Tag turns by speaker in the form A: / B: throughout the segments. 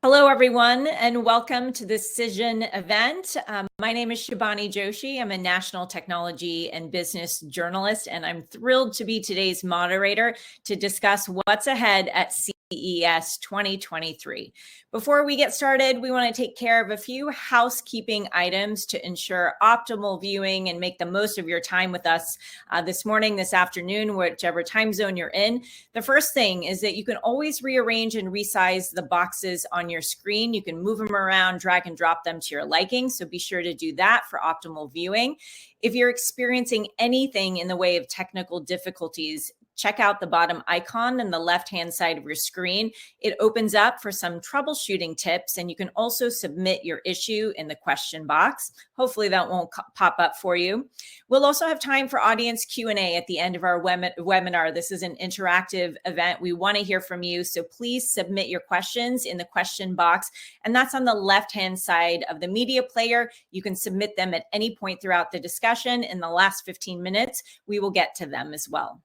A: Hello, everyone, and welcome to this Cision event. My name is Shibani Joshi. I'm a national technology and business journalist, and I'm thrilled to be today's moderator to discuss what's ahead at CES 2023. Before we get started, we want to take care of a few housekeeping items to ensure optimal viewing and make the most of your time with us this morning, this afternoon, whichever time zone you're in. The first thing is that you can always rearrange and resize the boxes on your screen. You can move them around, drag and drop them to your liking. So be sure to do that for optimal viewing. If you're experiencing anything in the way of technical difficulties, check out the bottom icon on the left-hand side of your screen. It opens up for some troubleshooting tips, and you can also submit your issue in the question box. Hopefully that won't pop up for you. We'll also have time for audience Q&A at the end of our webinar. This is an interactive event. We want to hear from you, so please submit your questions in the question box, and that's on the left-hand side of the media player. You can submit them at any point throughout the discussion. In the last 15 minutes, we will get to them as well.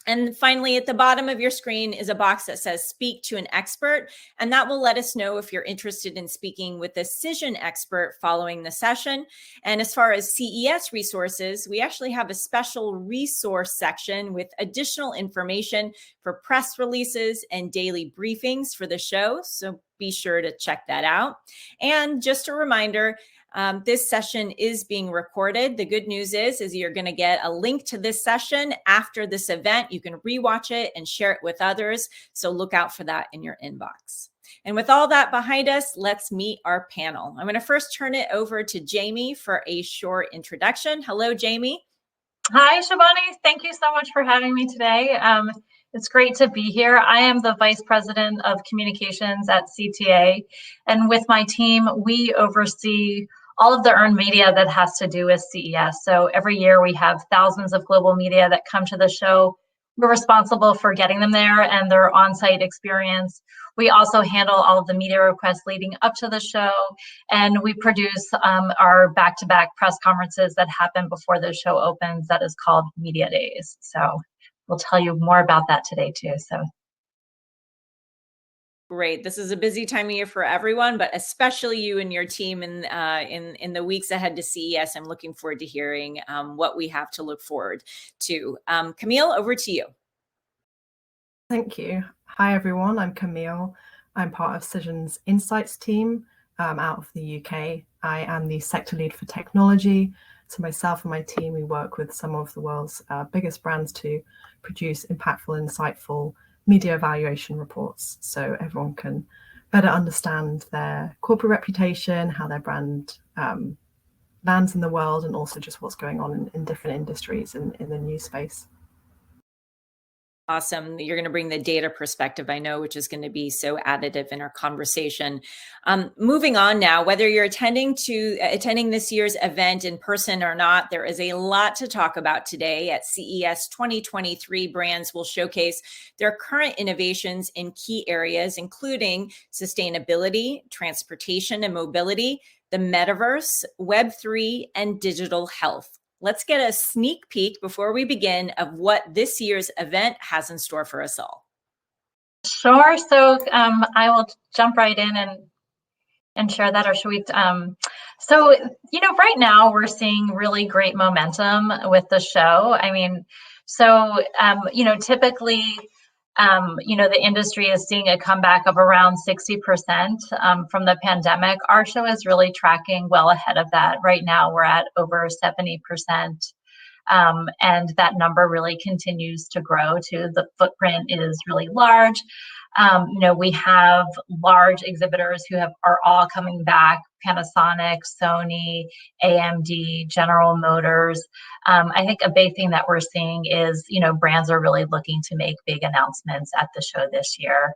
A: And finally, at the bottom of your screen is a box that says speak to an expert, and that will let us know if you're interested in speaking with a Cision expert following the session. And as far as CES resources, we actually have a special resource section with additional information for press releases and daily briefings for the show. So be sure to check that out. And just a reminder, this session is being recorded. The good news is you're going to get a link to this session after this event. You can rewatch it and share it with others. So look out for that in your inbox. And with all that behind us, let's meet our panel. I'm going to first turn it over to Jamie for a short introduction. Hello, Jamie.
B: Hi, Shibani. Thank you so much for having me today. It's great to be here. I am the Vice President of Communications at CTA, and with my team, we oversee all of the earned media that has to do with CES. So every year we have thousands of global media that come to the show. We're responsible for getting them there and their on-site experience. We also handle all of the media requests leading up to the show, and we produce our back-to-back press conferences that happen before the show opens. That is called Media Days. So we'll tell you more about that today too. So
A: great. This is a busy time of year for everyone, but especially you and your team in the weeks ahead to CES. I'm looking forward to hearing what we have to look forward to. Camille, over to you.
C: Thank you. Hi, everyone. I'm Camille. I'm part of Cision's Insights team out of the UK. I am the sector lead for technology. So myself and my team, we work with some of the world's biggest brands to produce impactful, insightful media evaluation reports, so everyone can better understand their corporate reputation, how their brand lands in the world, and also just what's going on in different industries in the news space.
A: Awesome. You're going to bring the data perspective, I know, which is going to be so additive in our conversation. Moving on now, whether you're attending this year's event in person or not, there is a lot to talk about today. At CES 2023, brands will showcase their current innovations in key areas, including sustainability, transportation and mobility, the metaverse, Web3, and digital health. Let's get a sneak peek before we begin of what this year's event has in store for us all.
B: Sure. So I will jump right in and share that, or should we? So, right now we're seeing really great momentum with the show. I mean, so, typically, the industry is seeing a comeback of around 60% from the pandemic. Our show is really tracking well ahead of that. Right now, we're at over 70%. And that number really continues to grow too. The footprint is really large. We have large exhibitors who are all coming back: Panasonic, Sony, AMD, General Motors. I think a big thing that we're seeing is, brands are really looking to make big announcements at the show this year.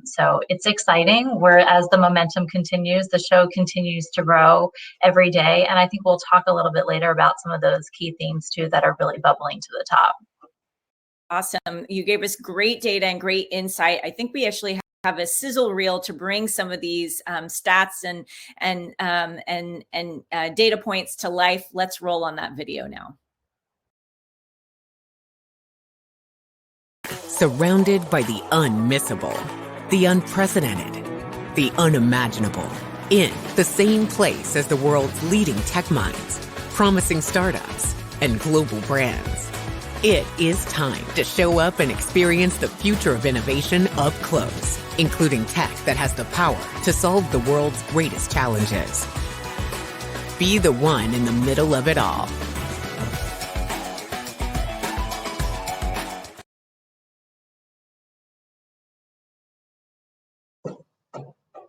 B: So it's exciting. As the momentum continues, the show continues to grow every day. And I think we'll talk a little bit later about some of those key themes too that are really bubbling to the top.
A: Awesome. You gave us great data and great insight. I think we actually have a sizzle reel to bring some of these stats and data points to life. Let's roll on that video now.
D: Surrounded by the unmissable, the unprecedented, the unimaginable in the same place as the world's leading tech minds, promising startups, and global brands. It is time to show up and experience the future of innovation up close, including tech that has the power to solve the world's greatest challenges. Be the one in the middle of it all.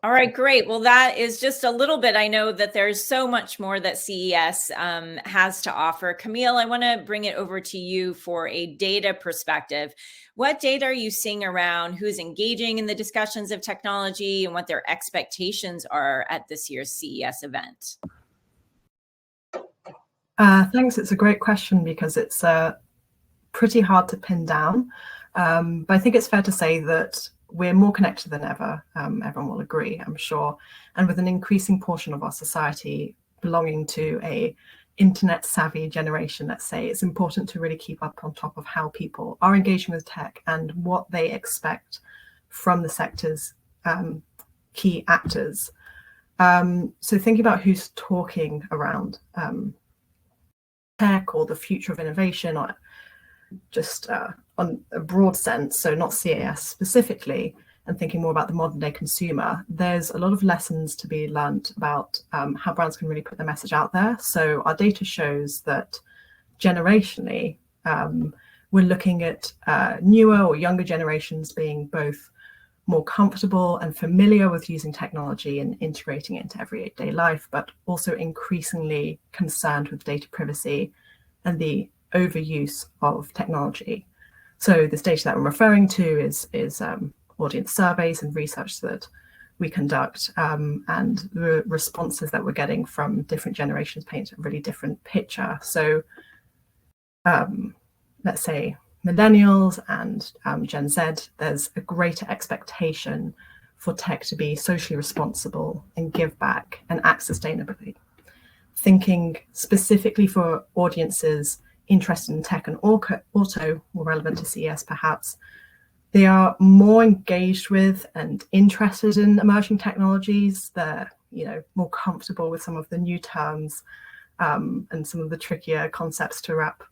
A: All right, great. Well, that is just a little bit. I know that there's so much more that CES has to offer. Camille, I want to bring it over to you for a data perspective. What data are you seeing around who's engaging in the discussions of technology and what their expectations are at this year's CES event?
C: Thanks. It's a great question because it's pretty hard to pin down. But I think it's fair to say that we're more connected than ever. Everyone will agree, I'm sure. And with an increasing portion of our society belonging to a internet savvy generation, let's say, it's important to really keep up on top of how people are engaging with tech and what they expect from the sector's key actors. So thinking about who's talking around tech or the future of innovation, or just on a broad sense, so not CES specifically, and thinking more about the modern day consumer, there's a lot of lessons to be learned about how brands can really put their message out there. So our data shows that generationally, we're looking at newer or younger generations being both more comfortable and familiar with using technology and integrating it into everyday life, but also increasingly concerned with data privacy and the overuse of technology. So this data that I'm referring to is audience surveys and research that we conduct, and the responses that we're getting from different generations paint a really different picture. So let's say millennials and Gen Z, there's a greater expectation for tech to be socially responsible and give back and act sustainably. Thinking specifically for audiences interested in tech and auto, more relevant to CES perhaps, they are more engaged with and interested in emerging technologies. They're more comfortable with some of the new terms and some of the trickier concepts to wrap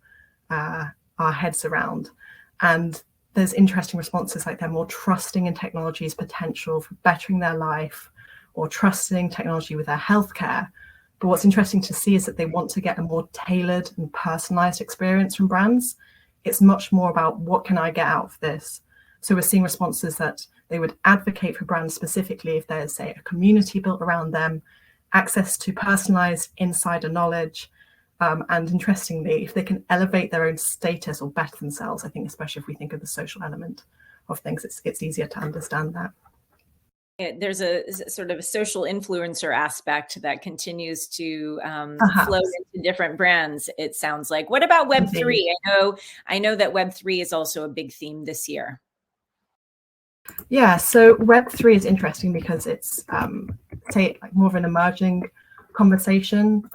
C: our heads around. And there's interesting responses like they're more trusting in technology's potential for bettering their life or trusting technology with their healthcare. But what's interesting to see is that they want to get a more tailored and personalized experience from brands. It's much more about what can I get out of this? So we're seeing responses that they would advocate for brands specifically if there's, say, a community built around them, access to personalized insider knowledge, and interestingly, if they can elevate their own status or better themselves. I think especially if we think of the social element of things, it's easier to understand that.
A: There's a sort of a social influencer aspect that continues to flow into different brands, it sounds like. What about Web3? I know that Web3 is also a big theme this year.
C: Yeah, so Web3 is interesting because it's, say, like more of an emerging conversation.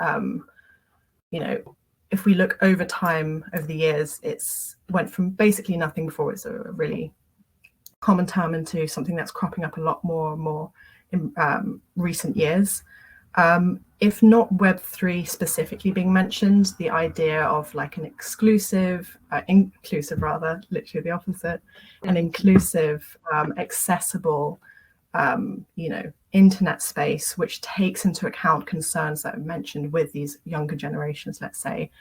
C: If we look over time, over the years, it's went from basically nothing before it's a really common term into something that's cropping up a lot more and more in recent years. If not Web3 specifically being mentioned, the idea of like an inclusive rather, literally the opposite, an inclusive, accessible, internet space, which takes into account concerns that are mentioned with these younger generations, let's say,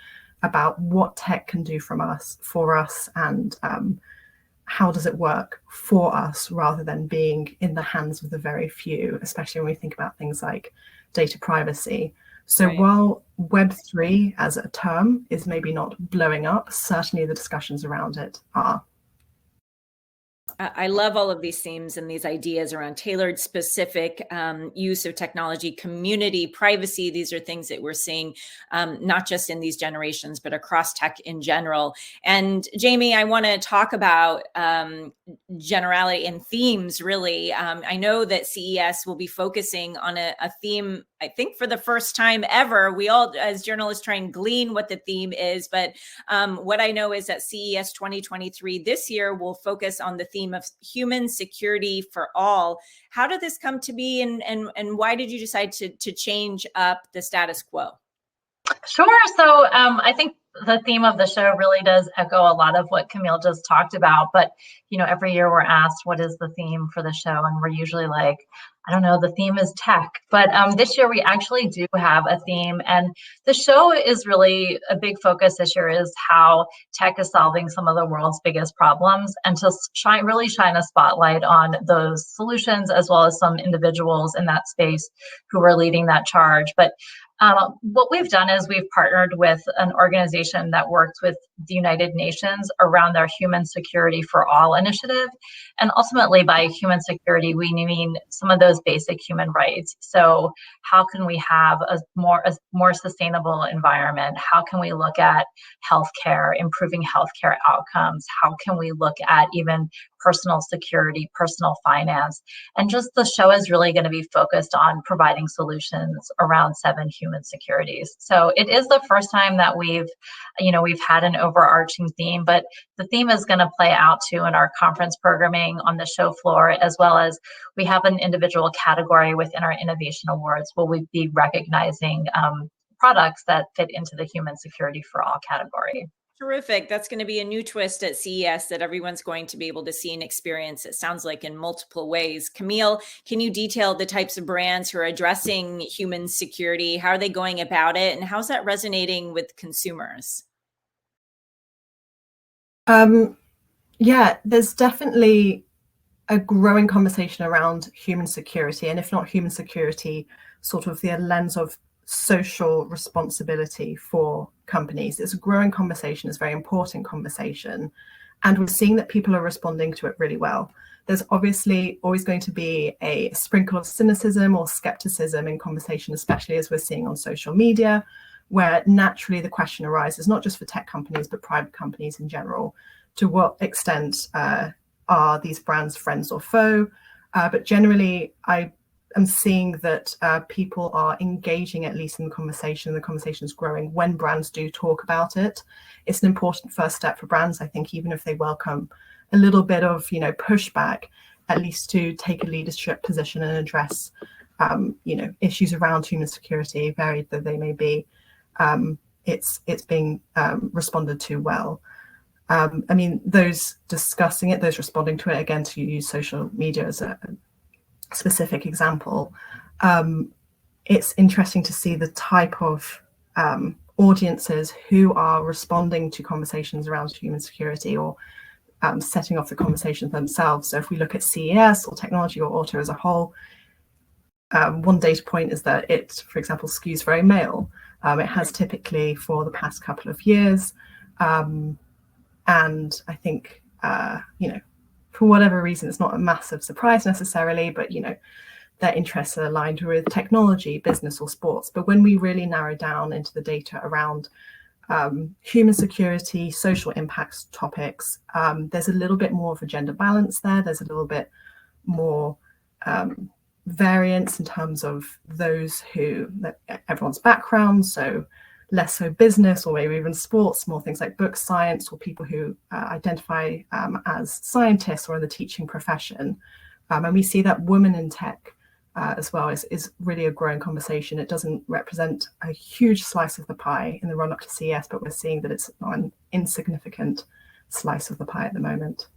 C: about what tech can do for us, and how does it work for us rather than being in the hands of the very few, especially when we think about things like data privacy. So right. While Web3 as a term is maybe not blowing up, certainly the discussions around it are.
A: I love all of these themes and these ideas around tailored, specific use of technology, community, privacy. These are things that we're seeing not just in these generations, but across tech in general. And Jamie, I want to talk about generality and themes, really. I know that CES will be focusing on a theme I think for the first time ever, we all, as journalists, try and glean what the theme is. But what I know is that CES 2023 this year will focus on the theme of human security for all. How did this come to be, and why did you decide to change up the status quo?
B: Sure. So I think the theme of the show really does echo a lot of what Camille just talked about. But, every year we're asked, what is the theme for the show? And we're usually like, I don't know, the theme is tech. But this year we actually do have a theme. And the show is really a big focus this year is how tech is solving some of the world's biggest problems, and to really shine a spotlight on those solutions, as well as some individuals in that space who are leading that charge. But what we've done is we've partnered with an organization that works with the United Nations around their Human Security for All initiative. And ultimately, by human security, we mean some of those basic human rights. So how can we have a more sustainable environment? How can we look at healthcare, improving healthcare outcomes? How can we look at even personal security, personal finance? And just the show is really going to be focused on providing solutions around 7 human securities. So it is the first time that we've had an overarching theme, but the theme is going to play out too in our conference programming on the show floor, as well as we have an individual category within our innovation awards where we'll be recognizing products that fit into the human security for all category.
A: Terrific. That's going to be a new twist at CES that everyone's going to be able to see and experience, it sounds like, in multiple ways. Camille, can you detail the types of brands who are addressing human security? How are they going about it? And how's that resonating with consumers?
C: Yeah, there's definitely a growing conversation around human security, and if not human security, sort of the lens of social responsibility for companies. It's a growing conversation, it's a very important conversation, and we're seeing that people are responding to it really well. There's obviously always going to be a sprinkle of cynicism or skepticism in conversation, especially as we're seeing on social media, where naturally the question arises, not just for tech companies, but private companies in general, to what extent are these brands friends or foe? But generally, I'm seeing that people are engaging, at least in the conversation. The conversation is growing when brands do talk about it. It's an important first step for brands, I think, even if they welcome a little bit of pushback, at least to take a leadership position and address issues around human security, varied though they may be. It's being responded to well. I mean, those discussing it, those responding to it, again, to use social media as a specific example, it's interesting to see the type of audiences who are responding to conversations around human security or setting off the conversation themselves. So if we look at CES or technology or auto as a whole, one data point is that it, for example, skews very male. It has typically for the past couple of years. And I think, for whatever reason, it's not a massive surprise necessarily, but their interests are aligned with technology, business, or sports. But when we really narrow down into the data around human security, social impacts topics, there's a little bit more of a gender balance there. There's a little bit more variance in terms of those everyone's background. So less so business, or maybe even sports, more things like books, science, or people who identify as scientists or in the teaching profession. And we see that women in tech as well is really a growing conversation. It doesn't represent a huge slice of the pie in the run up to CES, but we're seeing that it's not an insignificant slice of the pie at the moment.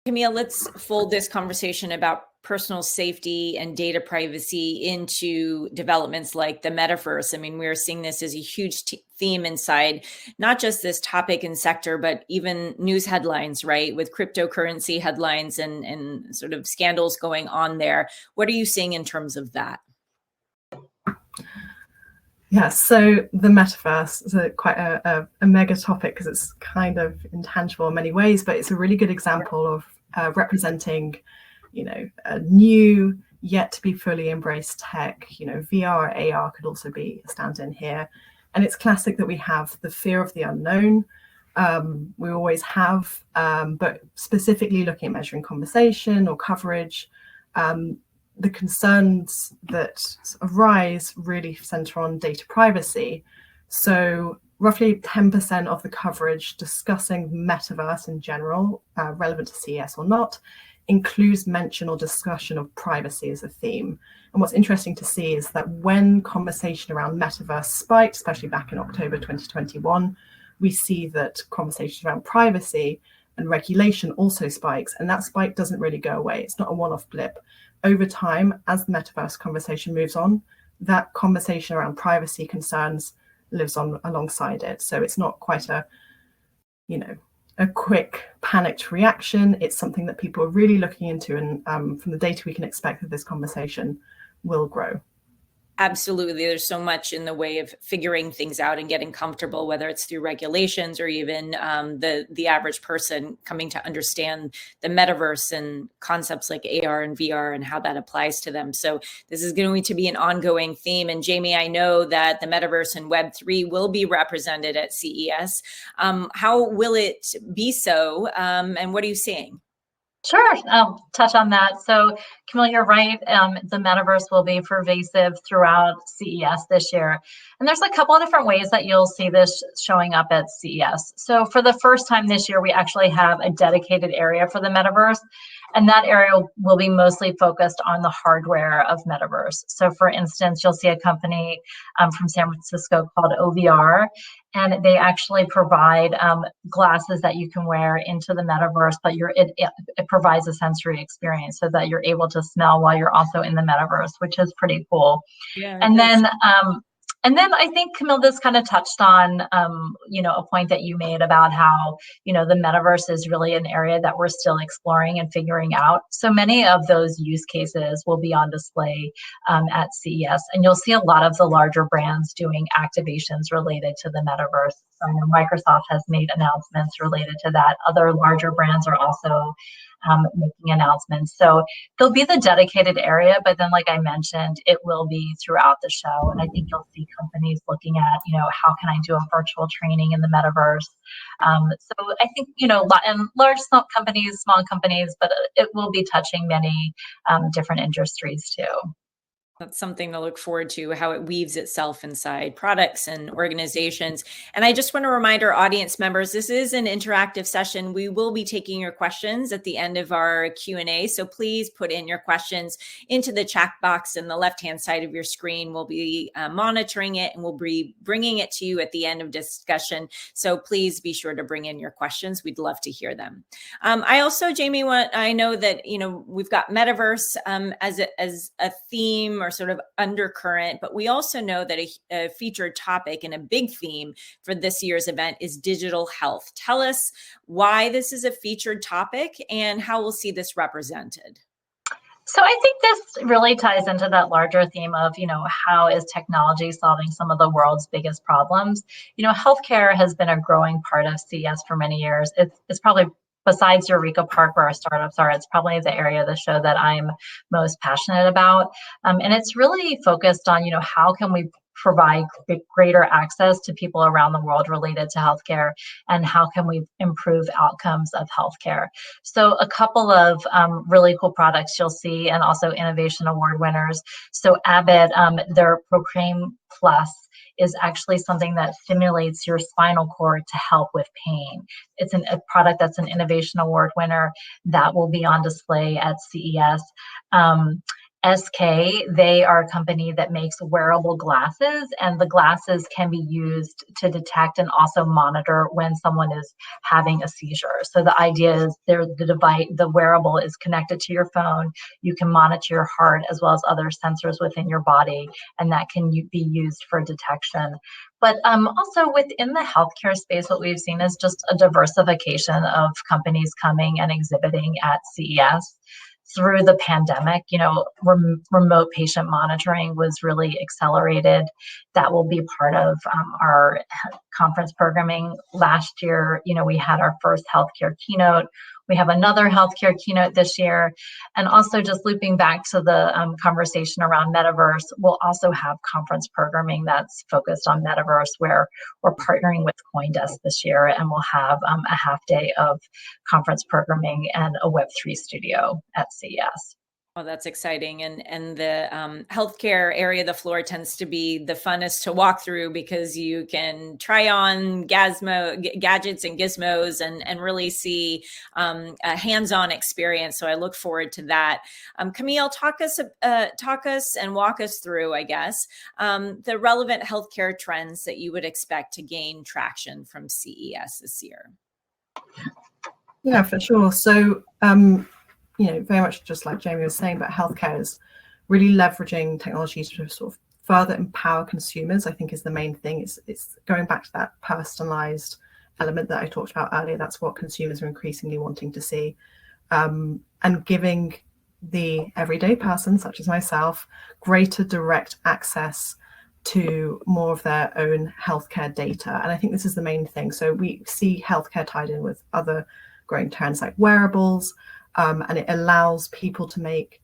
A: Camille, let's fold this conversation about personal safety and data privacy into developments like the metaverse. I mean, we're seeing this as a huge theme inside not just this topic and sector, but even news headlines, right? With cryptocurrency headlines and sort of scandals going on there. What are you seeing in terms of that?
C: Yeah, so the metaverse is quite a mega topic because it's kind of intangible in many ways, but it's a really good example of representing, a new yet to be fully embraced tech. VR or AR could also be a stand-in here. And it's classic that we have the fear of the unknown. We always have, but specifically looking at measuring conversation or coverage, the concerns that arise really center on data privacy. So roughly 10% of the coverage discussing metaverse in general, relevant to CES or not, includes mention or discussion of privacy as a theme. And what's interesting to see is that when conversation around metaverse spiked, especially back in October 2021, we see that conversation around privacy and regulation also spikes, and that spike doesn't really go away. It's not a one-off blip. Over time, as the metaverse conversation moves on, that conversation around privacy concerns lives on alongside it. So it's not quite a quick panicked reaction. It's something that people are really looking into, and from the data we can expect that this conversation will grow.
A: Absolutely. There's so much in the way of figuring things out and getting comfortable, whether it's through regulations or even the average person coming to understand the metaverse and concepts like AR and VR and how that applies to them. So this is going to be an ongoing theme. And Jamie, I know that the metaverse and Web3 will be represented at CES. How will it be so? And what are you seeing?
B: Sure, I'll touch on that. So, Camille, you're right. The metaverse will be pervasive throughout CES this year. And there's a couple of different ways that you'll see this showing up at CES. So for the first time this year, we actually have a dedicated area for the metaverse. And that area will be mostly focused on the hardware of metaverse. So for instance, you'll see a company from San Francisco called OVR, and they actually provide glasses that you can wear into the metaverse, but it provides a sensory experience so that you're able to smell while you're also in the metaverse, which is pretty cool. Yeah, and then I think, Camille, this kind of touched on, a point that you made about how, the metaverse is really an area that we're still exploring and figuring out. So many of those use cases will be on display at CES, and you'll see a lot of the larger brands doing activations related to the metaverse. So I know Microsoft has made announcements related to that. Other larger brands are also making announcements. So there'll be the dedicated area, but then like I mentioned, it will be throughout the show. And I think you'll see companies looking at, how can I do a virtual training in the metaverse? So I think, and large companies, small companies, but it will be touching many different industries too.
A: That's something to look forward to, how it weaves itself inside products and organizations. And I just want to remind our audience members, this is an interactive session. We will be taking your questions at the end of our Q&A. So please put in your questions into the chat box in the left-hand side of your screen. We'll be monitoring it, and we'll be bringing it to you at the end of discussion. So please be sure to bring in your questions. We'd love to hear them. I also, Jamie, I know that, we've got metaverse as a theme or sort of undercurrent, but we also know that a featured topic and a big theme for this year's event is digital health. Tell us why this is a featured topic and how we'll see this represented.
B: So I think this really ties into that larger theme of, how is technology solving some of the world's biggest problems? Healthcare has been a growing part of CES for many years. It's probably, besides Eureka Park, where our startups are, it's probably the area of the show that I'm most passionate about. And it's really focused on, how can we provide greater access to people around the world related to healthcare, and how can we improve outcomes of healthcare? So a couple of really cool products you'll see, and also innovation award winners. So Abbott, their Proclaim Plus is actually something that stimulates your spinal cord to help with pain. It's a product that's an innovation award winner that will be on display at CES. SK, they are a company that makes wearable glasses, and the glasses can be used to detect and also monitor when someone is having a seizure. So the idea is the wearable is connected to your phone. You can monitor your heart as well as other sensors within your body, and that can be used for detection. But also within the healthcare space, what we've seen is just a diversification of companies coming and exhibiting at CES. Through the pandemic, remote patient monitoring was really accelerated. That will be part of our conference programming. Last year, we had our first healthcare keynote. We have another healthcare keynote this year. And also just looping back to the conversation around metaverse, we'll also have conference programming that's focused on metaverse, where we're partnering with CoinDesk this year, and we'll have a half day of conference programming and a Web3 studio at CES.
A: Oh, that's exciting. And the healthcare area of the floor tends to be the funnest to walk through because you can try on gadgets and gizmos and really see a hands-on experience. So I look forward to that. Camille, talk us and walk us through, I guess, the relevant healthcare trends that you would expect to gain traction from CES this year.
C: Yeah, for sure. So, very much just like Jamie was saying, but healthcare is really leveraging technologies to sort of further empower consumers, I think is the main thing. It's going back to that personalized element that I talked about earlier. That's what consumers are increasingly wanting to see. And giving the everyday person, such as myself, greater direct access to more of their own healthcare data. And I think this is the main thing. So we see healthcare tied in with other growing trends like wearables, and it allows people to make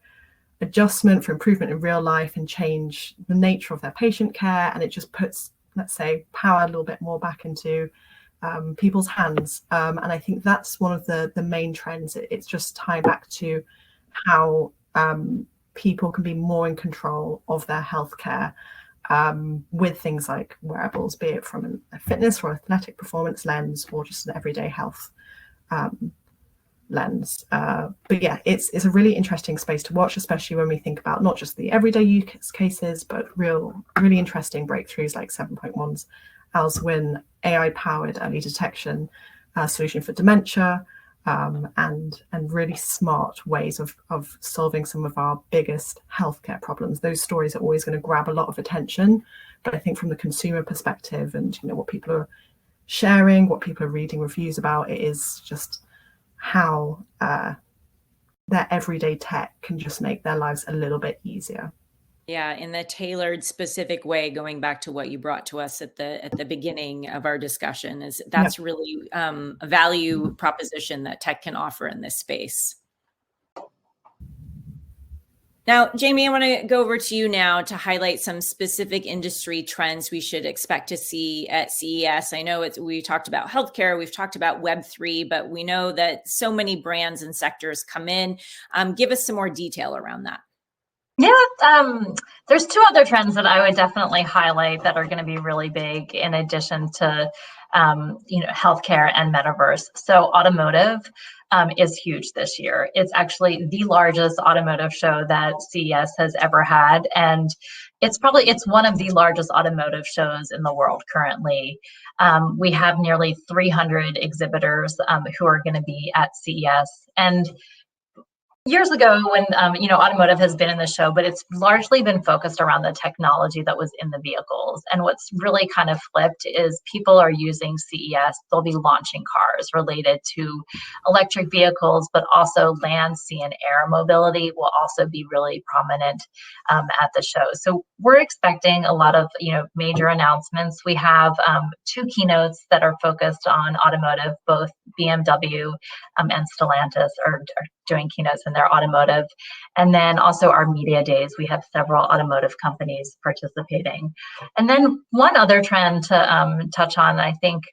C: adjustment for improvement in real life and change the nature of their patient care. And it just puts, let's say, power a little bit more back into people's hands. And I think that's one of the main trends. It's just tying back to how people can be more in control of their healthcare with things like wearables, be it from a fitness or athletic performance lens or just an everyday health lens. But yeah, it's a really interesting space to watch, especially when we think about not just the everyday use cases, but really interesting breakthroughs like 7.1's Alswin AI-powered early detection solution for dementia, and really smart ways of solving some of our biggest healthcare problems. Those stories are always going to grab a lot of attention, but I think from the consumer perspective and what people are sharing, what people are reading reviews about, it is just how their everyday tech can just make their lives a little bit easier.
A: Yeah, in the tailored, specific way, going back to what you brought to us at the beginning of our discussion, is that's really a value proposition that tech can offer in this space. Now, Jamie, I want to go over to you now to highlight some specific industry trends we should expect to see at CES. I know we talked about healthcare, we've talked about Web3, but we know that so many brands and sectors come in. Give us some more detail around that.
B: Yeah, there's two other trends that I would definitely highlight that are going to be really big in addition to healthcare and metaverse. So automotive is huge this year. It's actually the largest automotive show that CES has ever had, and it's one of the largest automotive shows in the world currently. We have nearly 300 exhibitors who are going to be at CES, and years ago when automotive has been in the show, but it's largely been focused around the technology that was in the vehicles. And what's really kind of flipped is people are using CES. They'll be launching cars related to electric vehicles, but also land, sea, and air mobility will also be really prominent at the show. So we're expecting a lot of major announcements. We have two keynotes that are focused on automotive. Both BMW and Stellantis are doing keynotes in their automotive. And then also our media days, we have several automotive companies participating. And then one other trend to touch on, I think,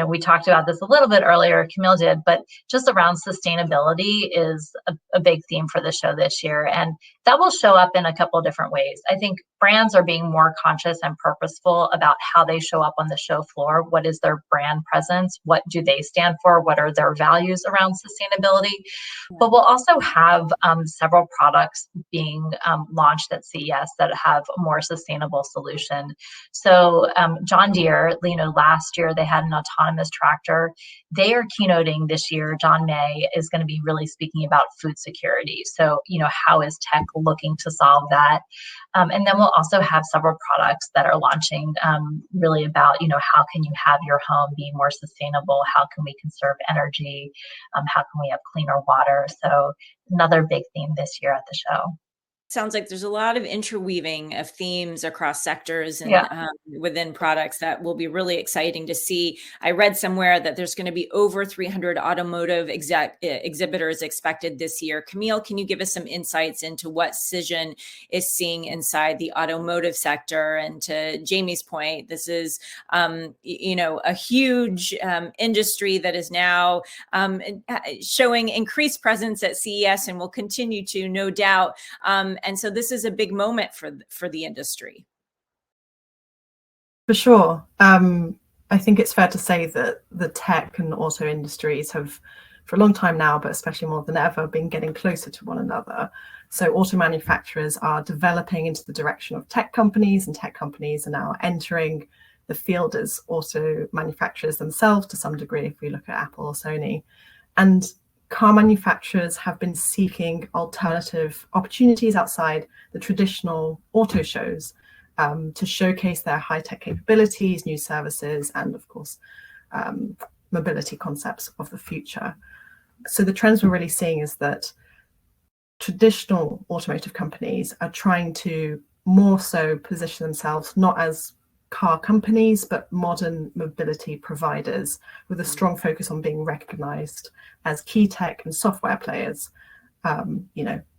B: we talked about this a little bit earlier, Camille did, but just around sustainability is a big theme for the show this year. And that will show up in a couple of different ways. I think brands are being more conscious and purposeful about how they show up on the show floor. What is their brand presence? What do they stand for? What are their values around sustainability? But we'll also have several products being launched at CES that have a more sustainable solution. So John Deere, last year they had an autonomous tractor. They are keynoting this year. John May is going to be really speaking about food security. So, how is tech looking to solve that? And then we'll also have several products that are launching really about, how can you have your home be more sustainable? How can we conserve energy? How can we have cleaner water? So another big theme this year at the show.
A: Sounds like there's a lot of interweaving of themes across sectors and
B: Yeah.
A: within products that will be really exciting to see. I read somewhere that there's going to be over 300 automotive exhibitors expected this year. Camille, can you give us some insights into what Cision is seeing inside the automotive sector? And to Jamie's point, this is, a huge industry that is now showing increased presence at CES and will continue to, no doubt. And so this is a big moment for the industry.
C: For sure. I think it's fair to say that the tech and auto industries have, for a long time now, but especially more than ever, been getting closer to one another. So auto manufacturers are developing into the direction of tech companies, and tech companies are now entering the field as auto manufacturers themselves to some degree, if we look at Apple or Sony. And car manufacturers have been seeking alternative opportunities outside the traditional auto shows to showcase their high-tech capabilities, new services, and of course, mobility concepts of the future. So the trends we're really seeing is that traditional automotive companies are trying to more so position themselves not as car companies, but modern mobility providers with a strong focus on being recognized as key tech and software players.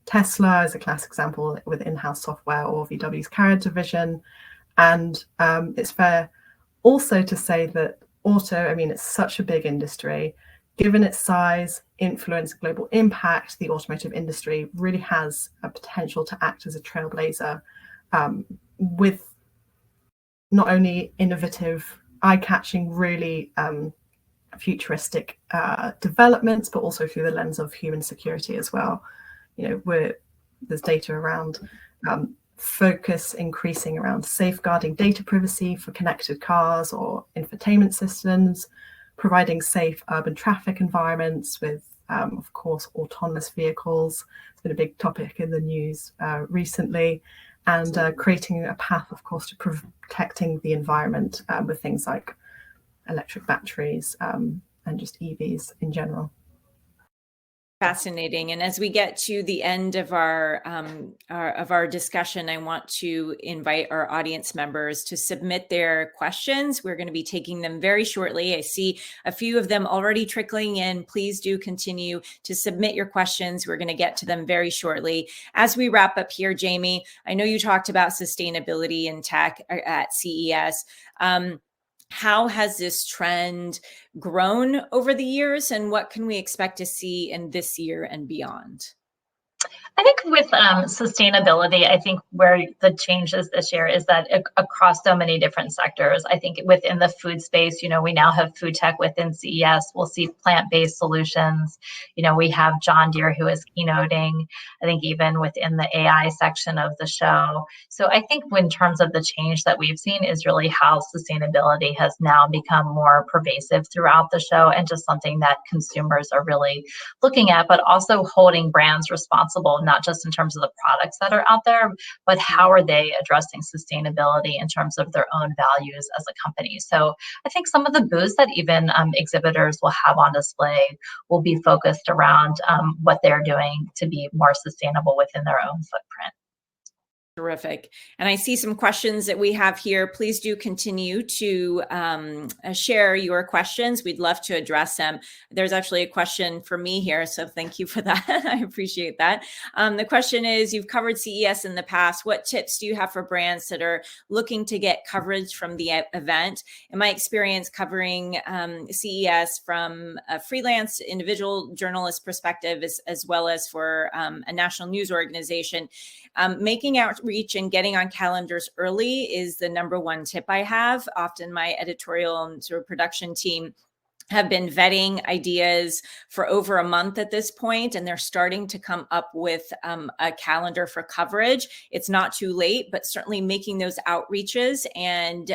C: Tesla is a classic example with in-house software, or VW's Carrier division. And it's fair also to say that auto, it's such a big industry. Given its size, influence, global impact, the automotive industry really has a potential to act as a trailblazer with not only innovative, eye-catching, really futuristic developments, but also through the lens of human security as well. There's data around focus increasing around safeguarding data privacy for connected cars or infotainment systems, providing safe urban traffic environments with, of course, autonomous vehicles. It's been a big topic in the news recently. And creating a path, of course, to protecting the environment with things like electric batteries and just EVs in general.
A: Fascinating. And as we get to the end of our discussion, I want to invite our audience members to submit their questions. We're going to be taking them very shortly. I see a few of them already trickling in. Please do continue to submit your questions. We're going to get to them very shortly. As we wrap up here, Jamie, I know you talked about sustainability in tech at CES. How has this trend grown over the years, and what can we expect to see in this year and beyond?
B: I think with sustainability, I think where the change is this year is that across so many different sectors. I think within the food space, we now have food tech within CES. We'll see plant-based solutions. We have John Deere who is keynoting. I think even within the AI section of the show. So I think in terms of the change that we've seen is really how sustainability has now become more pervasive throughout the show and just something that consumers are really looking at, but also holding brands responsible, not just in terms of the products that are out there, but how are they addressing sustainability in terms of their own values as a company. So I think some of the booths that even exhibitors will have on display will be focused around what they're doing to be more sustainable within their own footprint.
A: Terrific. And I see some questions that we have here. Please do continue to share your questions. We'd love to address them. There's actually a question for me here, so thank you for that. I appreciate that. The question is, you've covered CES in the past. What tips do you have for brands that are looking to get coverage from the event? In my experience covering CES from a freelance individual journalist perspective, as well as for a national news organization, making outreach and getting on calendars early is the number one tip I have. Often my editorial and sort of production team have been vetting ideas for over a month at this point, and they're starting to come up with a calendar for coverage. It's not too late, but certainly making those outreaches and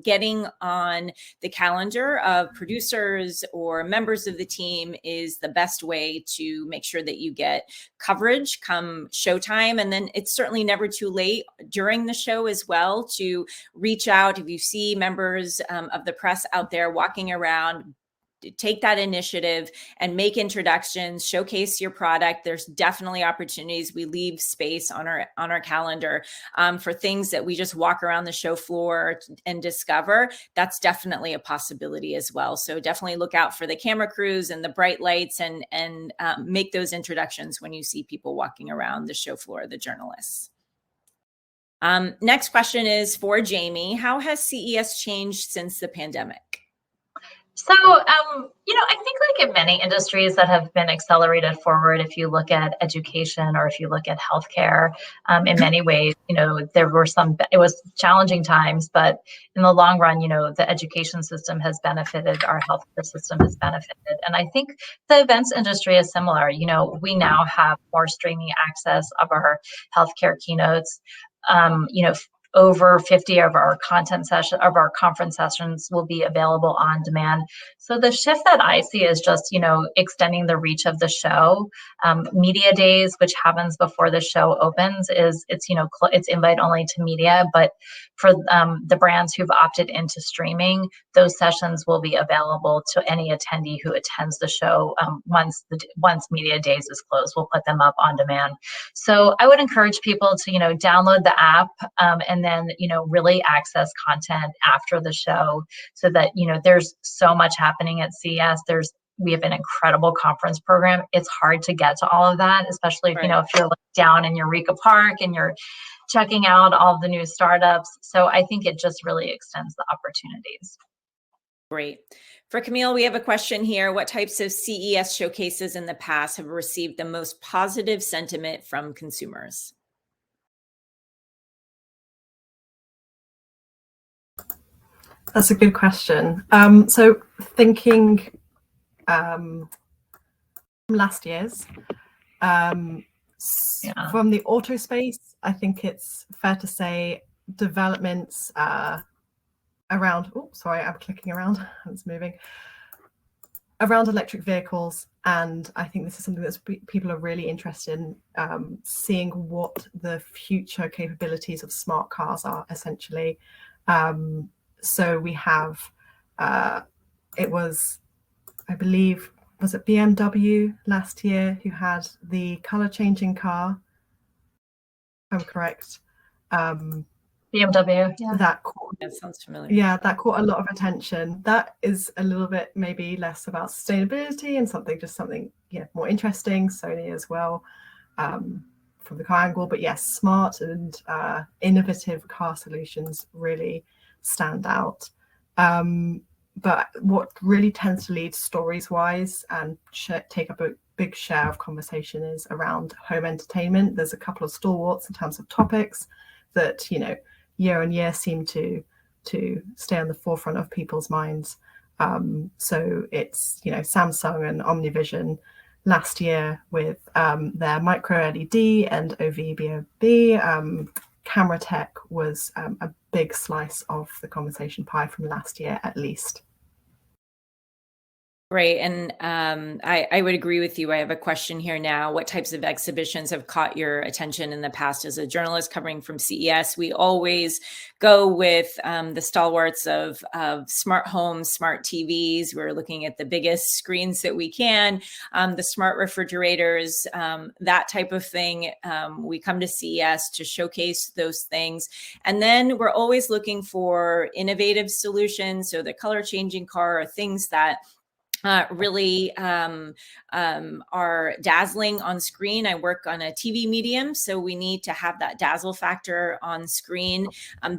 A: getting on the calendar of producers or members of the team is the best way to make sure that you get coverage come showtime. And then it's certainly never too late during the show as well to reach out. If you see members of the press out there walking around, take that initiative and make introductions, showcase your product. There's definitely opportunities. We leave space on our calendar for things that we just walk around the show floor and discover. That's definitely a possibility as well. So definitely look out for the camera crews and the bright lights, and make those introductions when you see people walking around the show floor, the journalists. Next question is for Jamie. How has CES changed since the pandemic?
B: So, I think like in many industries that have been accelerated forward, if you look at education or if you look at healthcare, in many ways, it was challenging times, but in the long run, the education system has benefited, our healthcare system has benefited. And I think the events industry is similar. We now have more streaming access of our healthcare keynotes. Over 50 of our conference sessions will be available on demand. So the shift that I see is just, extending the reach of the show. Media days, which happens before the show opens, it's invite only to media. But for the brands who've opted into streaming, those sessions will be available to any attendee who attends the show. Once media days is closed, we'll put them up on demand. So I would encourage people to, download the app and then, really access content after the show, so that, there's so much happening at CES. We have an incredible conference program. It's hard to get to all of that, especially if, if you're down in Eureka Park and you're checking out all the new startups. So I think it just really extends the opportunities.
A: Great. For Camille, we have a question here. What types of CES showcases in the past have received the most positive sentiment from consumers?
C: That's a good question. So thinking last year's, from the auto space, I think it's fair to say developments around, I'm clicking around, it's moving, around electric vehicles. And I think this is something that people are really interested in, seeing what the future capabilities of smart cars are, essentially. So we have, it was, I believe, was it BMW last year who had the color changing car, if I'm correct.
B: BMW, yeah.
A: That sounds familiar.
C: Yeah, that caught a lot of attention. That is a little bit maybe less about sustainability and something more interesting. Sony as well, from the car angle. But yes, smart and innovative car solutions really stand out. But what really tends to lead stories wise and take up a big share of conversation is around home entertainment. There's a couple of stalwarts in terms of topics that, year on year seem to stay on the forefront of people's minds. So it's, Samsung and OmniVision last year with their micro LED and OVBOB. Camera tech was a big slice of the conversation pie from last year, at least.
A: Great. And I would agree with you. I have a question here now. What types of exhibitions have caught your attention in the past? As a journalist covering from CES, we always go with the stalwarts of smart homes, smart TVs. We're looking at the biggest screens that we can, the smart refrigerators, that type of thing. We come to CES to showcase those things. And then we're always looking for innovative solutions. So the color changing car are things that really are dazzling on screen. I work on a TV medium, so we need to have that dazzle factor on screen.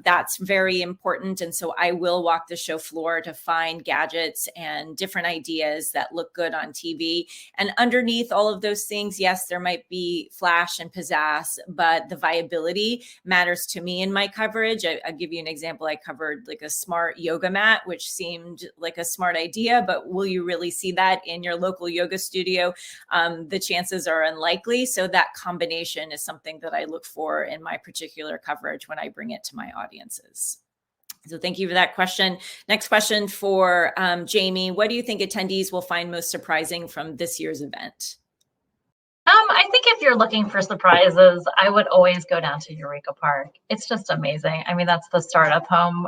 A: That's very important. And so I will walk the show floor to find gadgets and different ideas that look good on TV. And underneath all of those things, yes, there might be flash and pizzazz, but the viability matters to me in my coverage. I'll give you an example. I covered like a smart yoga mat, which seemed like a smart idea, but will you really see that in your local yoga studio? The chances are unlikely. So that combination is something that I look for in my particular coverage when I bring it to my audiences. So thank you for that question. Next question for Jamie. What do you think attendees will find most surprising from this year's event?
B: I think if you're looking for surprises, I would always go down to Eureka Park. It's just amazing. I mean, that's the startup home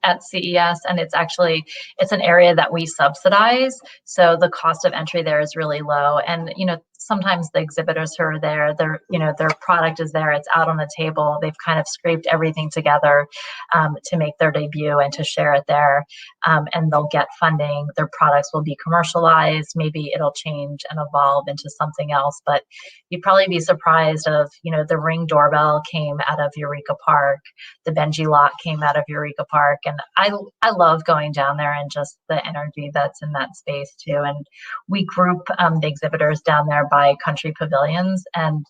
B: at CES, and it's an area that we subsidize. So the cost of entry there is really low. And, sometimes the exhibitors who are there, their product is there, it's out on the table. They've kind of scraped everything together to make their debut and to share it there. And they'll get funding. Their products will be commercialized. Maybe it'll change and evolve into something else. But you'd probably be surprised of, the Ring doorbell came out of Eureka Park. The Benji lock came out of Eureka Park. And I love going down there and just the energy that's in that space too. And we group the exhibitors down there by country pavilions. And,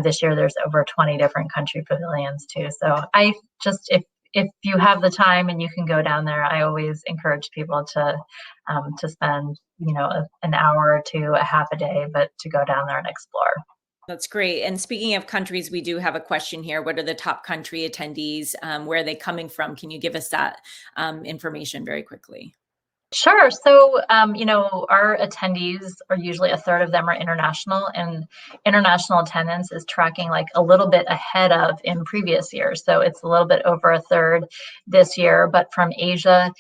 B: this year there's over 20 different country pavilions too. So I just, if you have the time and you can go down there, I always encourage people to spend, an hour or two, a half a day, but to go down there and explore.
A: That's great. And speaking of countries, we do have a question here. What are the top country attendees? Where are they coming from? Can you give us that information very quickly?
B: Sure. So, our attendees are usually a third of them are international, and international attendance is tracking like a little bit ahead of in previous years. So it's a little bit over a third this year, but from Asia,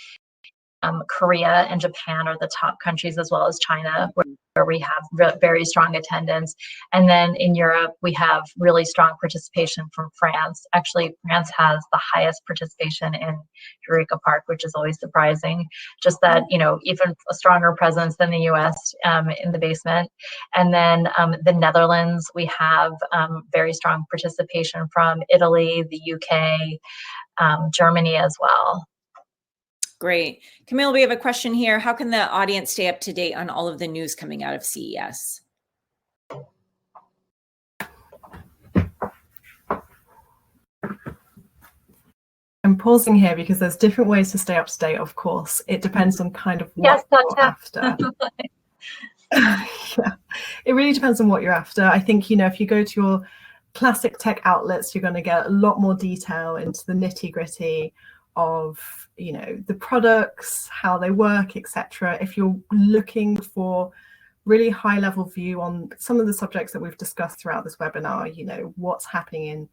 B: Korea and Japan are the top countries, as well as China, where we have very strong attendance. And then in Europe, we have really strong participation from France. Actually, France has the highest participation in Eureka Park, which is always surprising. Just that, even a stronger presence than the US in the basement. And then the Netherlands, we have very strong participation from Italy, the UK, Germany as well.
A: Great. Camille, we have a question here. How can the audience stay up to date on all of the news coming out of CES?
C: I'm pausing here because there's different ways to stay up to date, of course. It depends on kind of what you're after. Yeah, it really depends on what you're after. I think, if you go to your classic tech outlets, you're going to get a lot more detail into the nitty-gritty of the products, how they work, etc. If you're looking for really high level view on some of the subjects that we've discussed throughout this webinar, what's happening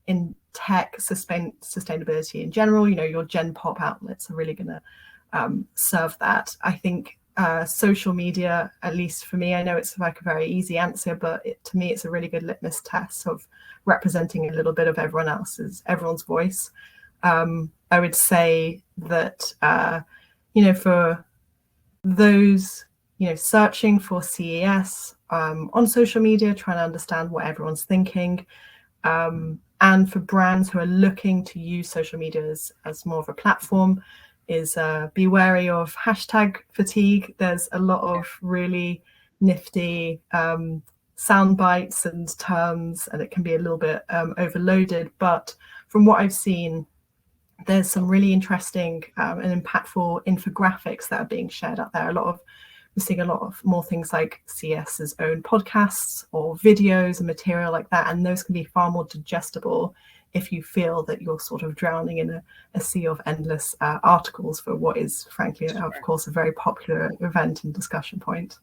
C: in tech, sustainability in general, your Gen Pop outlets are really going to serve that. I think social media, at least for me, I know it's like a very easy answer, but to me it's a really good litmus test of representing a little bit of everyone's voice. I would say that, for those, searching for CES on social media, trying to understand what everyone's thinking, and for brands who are looking to use social media as more of a platform, is be wary of hashtag fatigue. There's a lot of really nifty sound bites and terms, and it can be a little bit overloaded. But from what I've seen, there's some really interesting and impactful infographics that are being shared out there. We're seeing a lot of more things like CES's own podcasts or videos and material like that, and those can be far more digestible if you feel that you're sort of drowning in a sea of endless articles for what is, frankly, of course, a very popular event and discussion point.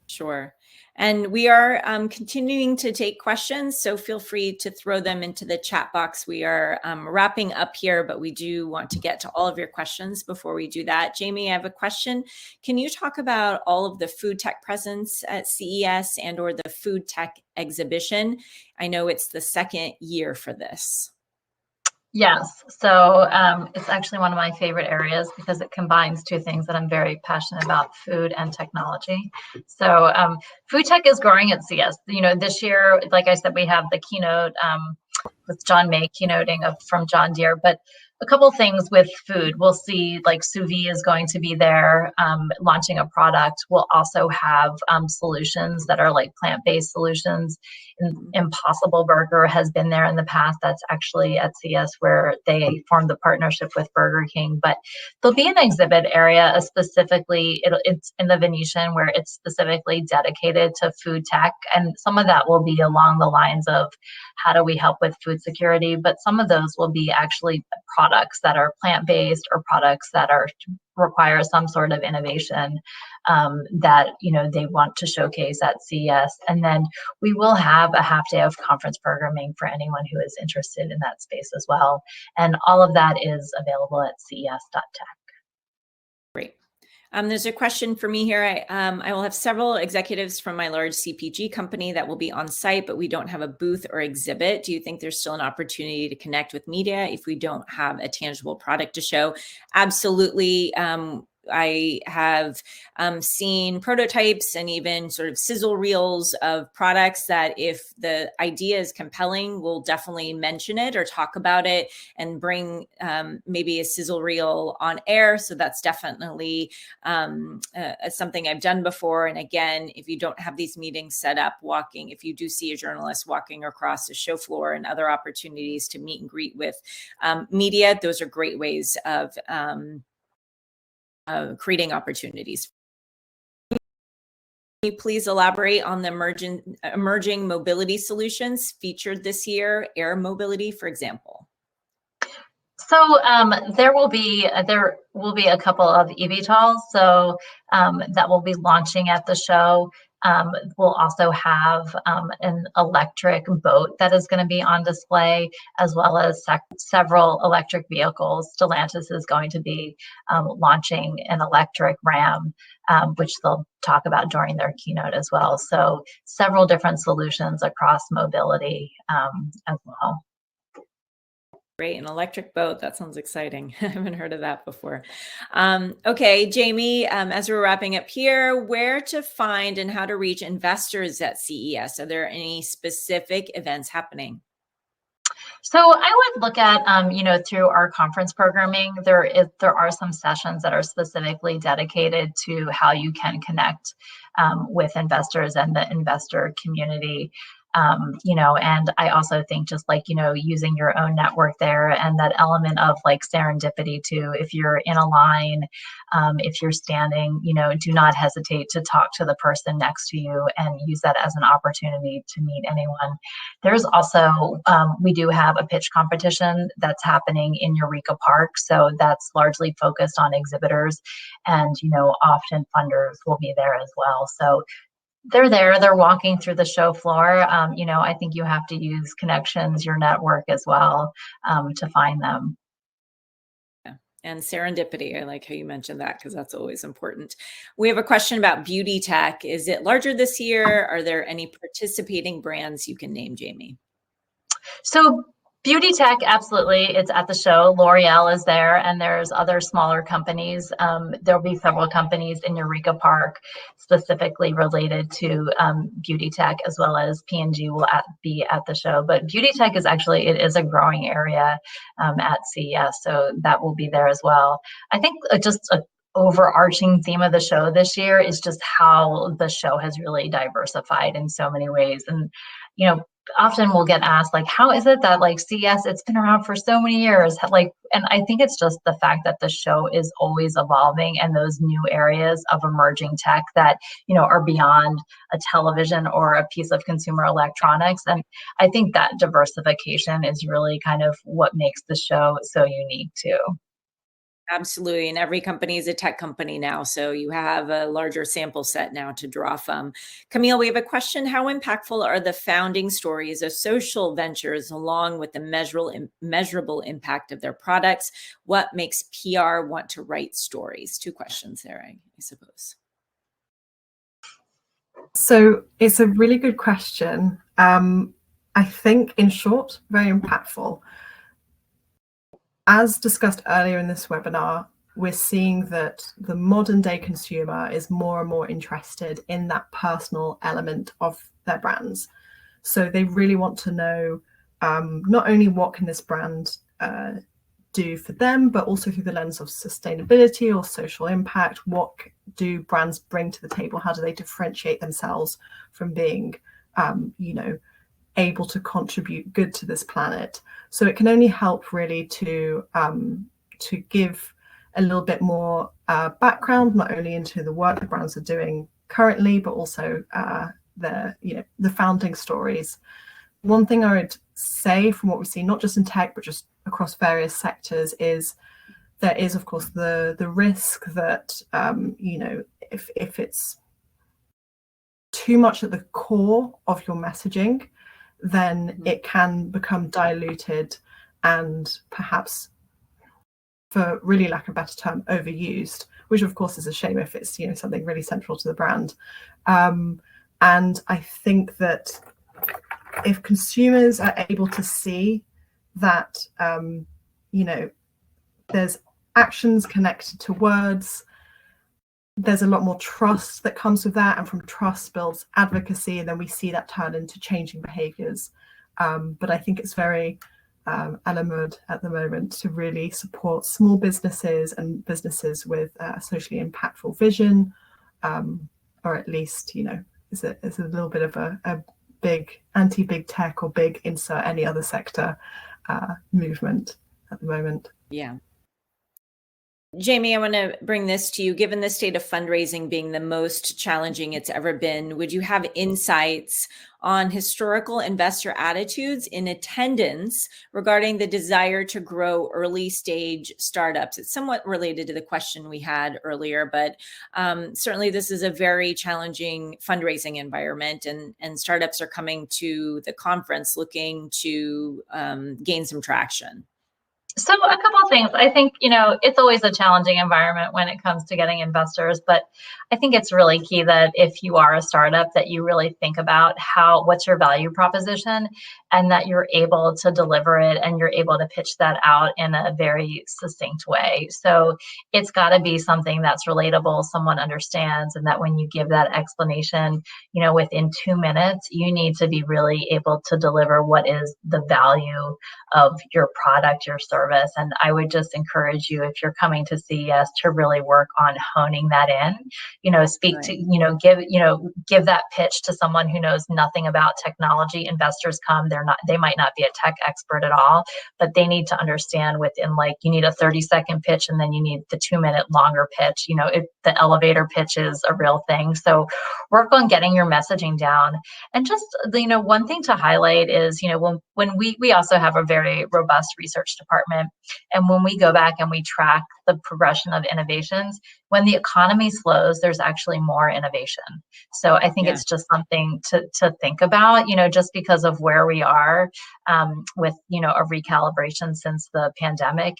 A: Sure. And we are continuing to take questions, so feel free to throw them into the chat box. We are wrapping up here, but we do want to get to all of your questions before we do that. Jamie, I have a question. Can you talk about all of the food tech presence at CES and or the food tech exhibition? I know it's the second year for this.
B: Yes, so it's actually one of my favorite areas because it combines two things that I'm very passionate about: food and technology. So food tech is growing at CES. This year, like I said, we have the keynote with John May keynoting from John Deere, but a couple things with food. We'll see like sous vide is going to be there launching a product. We'll also have solutions that are like plant-based solutions. Impossible Burger has been there in the past. That's actually at CES where they formed the partnership with Burger King. But there'll be an exhibit area specifically, it's in the Venetian, where it's specifically dedicated to food tech. And some of that will be along the lines of how do we help with food security, but some of those will be actually products that are plant-based or products that are require some sort of innovation that they want to showcase at CES. And then we will have a half day of conference programming for anyone who is interested in that space as well. And all of that is available at ces.tech.
A: Great. There's a question for me here. I will have several executives from my large CPG company that will be on site, but we don't have a booth or exhibit. Do you think there's still an opportunity to connect with media if we don't have a tangible product to show? Absolutely. I have seen prototypes and even sort of sizzle reels of products that if the idea is compelling, we'll definitely mention it or talk about it and bring maybe a sizzle reel on air. So that's definitely something I've done before. And again, if you don't have these meetings set up, if you do see a journalist walking across the show floor and other opportunities to meet and greet with media, those are great ways of creating opportunities. Can you please elaborate on the emerging mobility solutions featured this year, air mobility, for example?
B: So there will be a couple of eVTOLs, so that will be launching at the show. We'll also have an electric boat that is going to be on display, as well as several electric vehicles. Stellantis is going to be launching an electric Ram, which they'll talk about during their keynote as well. So several different solutions across mobility as well.
A: Great, an electric boat. That sounds exciting. I haven't heard of that before. Okay, Jamie, as we're wrapping up here, where to find and how to reach investors at CES? Are there any specific events happening?
B: So I would look at, through our conference programming, there are some sessions that are specifically dedicated to how you can connect with investors and the investor community. And I also think just using your own network there and that element of serendipity too. If you're in a line, if you're standing, do not hesitate to talk to the person next to you and use that as an opportunity to meet anyone. There's also, we do have a pitch competition that's happening in Eureka Park. So that's largely focused on exhibitors and, often funders will be there as well. So they're walking through the show floor. I think you have to use connections, your network as well, to find them.
A: Yeah. And serendipity. I like how you mentioned that because that's always important. We have a question about beauty tech. Is it larger this year? Are there any participating brands you can name, Jamie?
B: So beauty tech, absolutely. It's at the show. L'Oreal is there, and there's other smaller companies. There'll be several companies in Eureka Park specifically related to beauty tech, as well as P&G will be at the show. But beauty tech is it is a growing area at CES, so that will be there as well. I think just a overarching theme of the show this year is just how the show has really diversified in so many ways. And, often we'll get asked, how is it that CES, it's been around for so many years? And I think it's just the fact that the show is always evolving and those new areas of emerging tech that, are beyond a television or a piece of consumer electronics. And I think that diversification is really kind of what makes the show so unique too.
A: Absolutely. And every company is a tech company now. So you have a larger sample set now to draw from. Camille, we have a question. How impactful are the founding stories of social ventures along with the measurable impact of their products? What makes PR want to write stories? Two questions there, I suppose.
C: So it's a really good question. I think, in short, very impactful. As discussed earlier in this webinar, we're seeing that the modern day consumer is more and more interested in that personal element of their brands. So they really want to know not only what can this brand do for them, but also through the lens of sustainability or social impact. What do brands bring to the table? How do they differentiate themselves from being, able to contribute good to this planet? So it can only help really to give a little bit more background, not only into the work the brands are doing currently, but also the founding stories. One thing I would say from what we see, not just in tech, but just across various sectors, is there is, of course, the risk that, you know, if it's too much at the core of your messaging, then it can become diluted and perhaps, for really lack of a better term, overused, which of course is a shame if it's, you know, something really central to the brand. And I think that if consumers are able to see that, you know, there's actions connected to words, there's a lot more trust that comes with that, and from trust builds advocacy, and then we see that turn into changing behaviors. But I think it's very a la mode at the moment to really support small businesses and businesses with socially impactful vision, or at least, you know, it's a little bit of a big anti-big tech or big insert any other sector movement at the moment.
A: Yeah. Jamie, I want to bring this to you. Given the state of fundraising being the most challenging it's ever been, would you have insights on historical investor attitudes in attendance regarding the desire to grow early stage startups? It's somewhat related to the question we had earlier, but certainly this is a very challenging fundraising environment, and startups are coming to the conference looking to gain some traction.
B: So a couple of things. I think, you know, it's always a challenging environment when it comes to getting investors, but I think it's really key that if you are a startup, that you really think about what's your value proposition, and that you're able to deliver it and you're able to pitch that out in a very succinct way. So it's got to be something that's relatable, someone understands, and that when you give that explanation, you know, within 2 minutes, you need to be really able to deliver what is the value of your product, your service. And I would just encourage you, if you're coming to CES, to really work on honing that in, you know, speak to, you know, give that pitch to someone who knows nothing about technology. Investors come, they might not be a tech expert at all, but they need to understand within, like, you need a 30-second pitch, and then you need the 2-minute longer pitch. You know, the elevator pitch is a real thing. So work on getting your messaging down. And just, you know, one thing to highlight is, you know, when we also have a very robust research department, and when we go back and we track the progression of innovations, when the economy slows, there's actually more innovation. So I think it's just something to think about, you know, just because of where we are with, you know, a recalibration since the pandemic.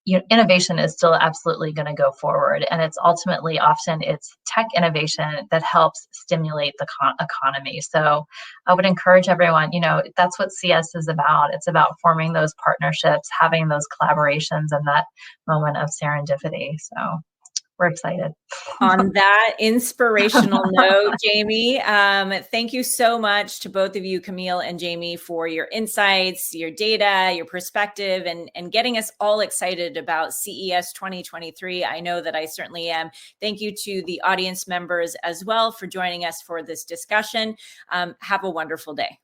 B: You know, innovation is still absolutely going to go forward, and it's ultimately often it's tech innovation that helps stimulate the economy. So I would encourage everyone, you know, that's what CS is about. It's about forming those partnerships, having those collaborations, and that moment of serendipity. So we're excited.
A: On that inspirational note, Jamie, thank you so much to both of you, Camille and Jamie, for your insights, your data, your perspective, and getting us all excited about CES 2023. I know that I certainly am. Thank you to the audience members as well for joining us for this discussion. Have a wonderful day.